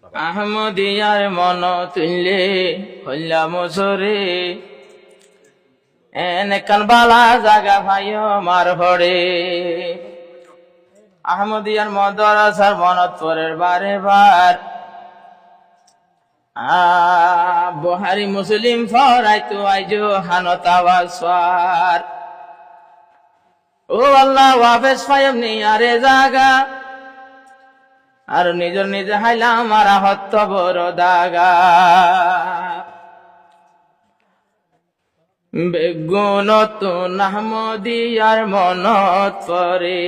আহমদিয়ার মন তুললে হইলাম সরে এন বালা জাগা ভাইও মার হরে আহমদিয়ার মদরসার মনত পরের বারে বার বহারি মুসলিম ফরাইতো আইজো হানত আওয়াজ ও আল্লাহ ওয়াফেস ফাইম নিয়ারে জাগা আর নিজর নিজে হাইলাম আর হত্য বড় দাগা বেগুনত নাহমদিয়ার মনত পরে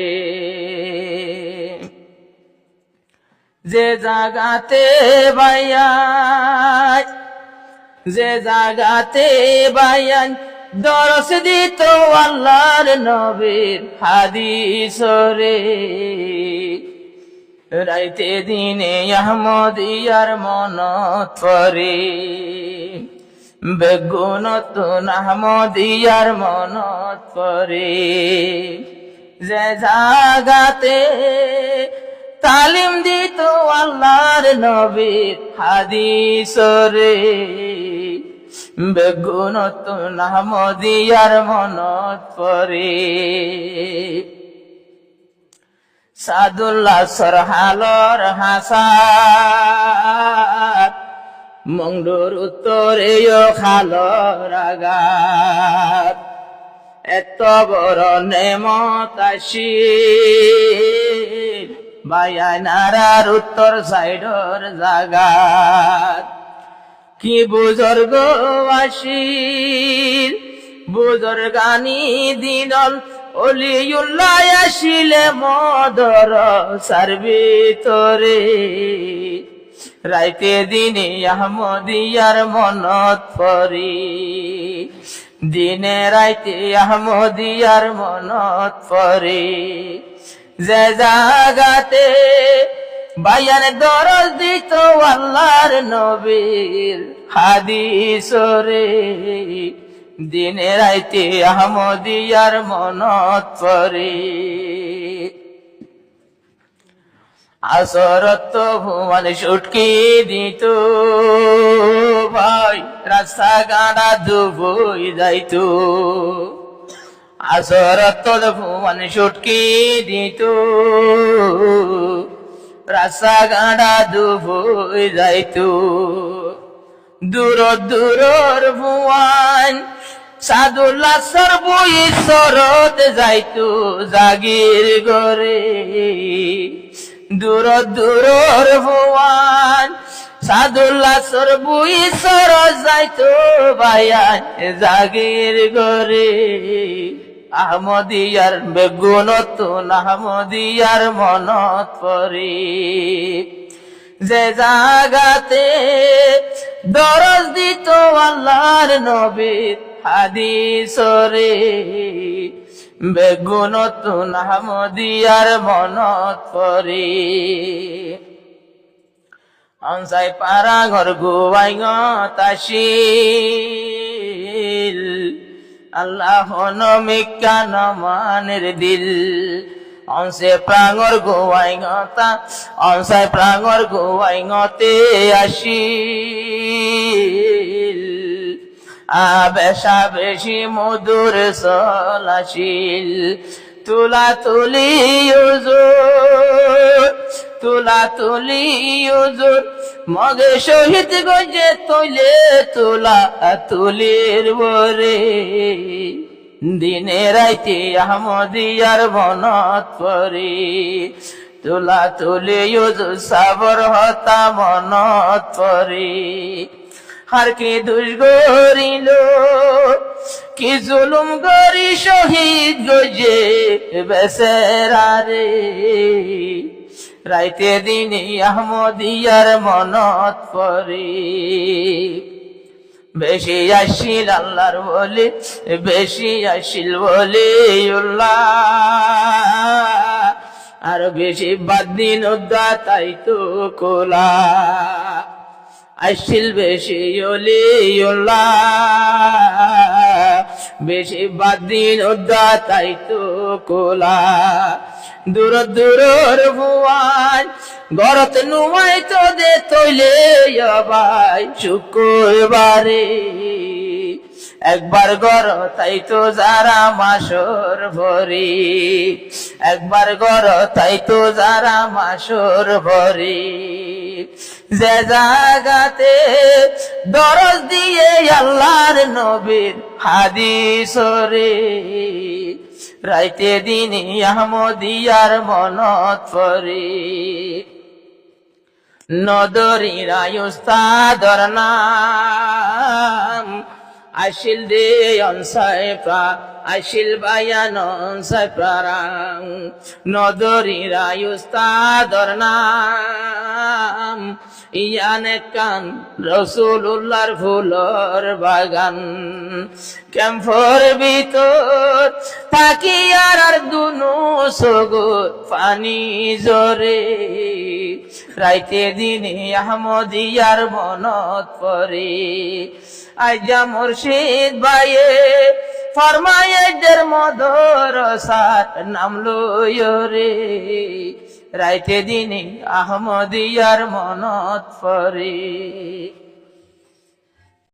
যে জাগাতে বাইয়াই দরস দিত আল্লাহর নবীর হাদিস রে রাইতে দিনে আহমদিয়ার মনত পরে বেগুনত আহমদিয়ার মনত পরে যে জাগাতে তালিম দিত আল্লাহর নবীর হাদিস রে বেগুনত আহমদিয়ার মনত পরে সাদুল্লাহ সরহালর হাসাত মংডুর উত্তরে খালর আগাত এত বড় নেমত আসিল বায়ানারার উত্তর সাইডর জাগাত কি বুজুর্গ আসিল বুজুর্গানি দিনল অলিউল্লাহ আসিলে মদর সার্বিতরে রাইতে দিনে আহমদিয়ার মনত পরি দিনে রাইতে আহমদিয়ার মনত পরি যে জাগাতে বায়ান দরজ দিত আল্লাহর নবীর হাদিস রে দিনে রাইতে আহমদিয়ার মনত পরে আসরত ভুবন সুটকি দিত ভাই রাস্তা গাড়া দুবই যাইত আসরত ভুবন সুটকি দিত রাস্তা গাড়া দুবই যাইত দূর দূরর ভুয়ান সাদুল্লাহ সরবই সরত যাইতো জাগির গরে দূর দূরর ভুয়ান সাদুল্লাহ সরবই সরত যাইতো বায়ান জাগির গরে আহমদিয়ার বেগুনত আহমদিয়ার মনত পরে যে জাগাতে দরজ দিত আল্লাহর নবীর হাদিস রে বেগুনত আহমদিয়ার মনত পরে অনসাই পারা ঘর গুয়াই তাশিল আল্লাহ নমিকা নমানের দিল অংশে প্রাঙর গোয়াই গতা অংশায় প্রাঙর গোয়াই গতে আসিল আবেশা বেশি মধুর সলাশিল তুলা তুলি উজুর মগে শহীদ গজে তৈলে তুলা তুলির বরে দিনে রাইতে আহমদিয়ার মনত পরে তুলা তুলি উজুর সাবর হতা মনত পরে আর কি দুষ গরিল কি জুলুম গরি শহীদ গজে বেসেরা রে রাইতে দিনে আহমদিয়ার মনত পরে বেশি আসিল আল্লাহর বলে বেশি আসিল বলে আর বেশি বাদ দিন উদ্দা তাই তো কোলা আসিল বেশি বেশি বাদ দিন উদ্দা তাই তো কোলা দূর দূরর ভুয়ান গরত নুমাই তো দে তৈলে ভাই শুক্রবারে একবার গর তাই তো যারা মাসর ভরি একবার গর তাই তো যারা মাসর ভরি যে জাগাতে দরজ দিয়ে আল্লাহর নবীর হাদিস রে রাইতে দিনে আহমদিয়ার মনত পরে নদরিরা উস্তাদর নাম আশিল দে অনসায় প্রা আশিল বায়ান অনসায় প্রারাং নদরিরা উস্তাদর নাম ইয়ানে কান রসুল্লাহর ফুলর বাগান ক্যাম্পর ভিতর থাকি আর দুনু সগর পানি জরে রাইতে দিনে আহমদিয়ার মনত পরে আইজা মুর্শিদ ভাইয়ে ফরমায়ের মদরসার নাম লইও রে রাইতে দিনে আহমদিয়ার মনত পরে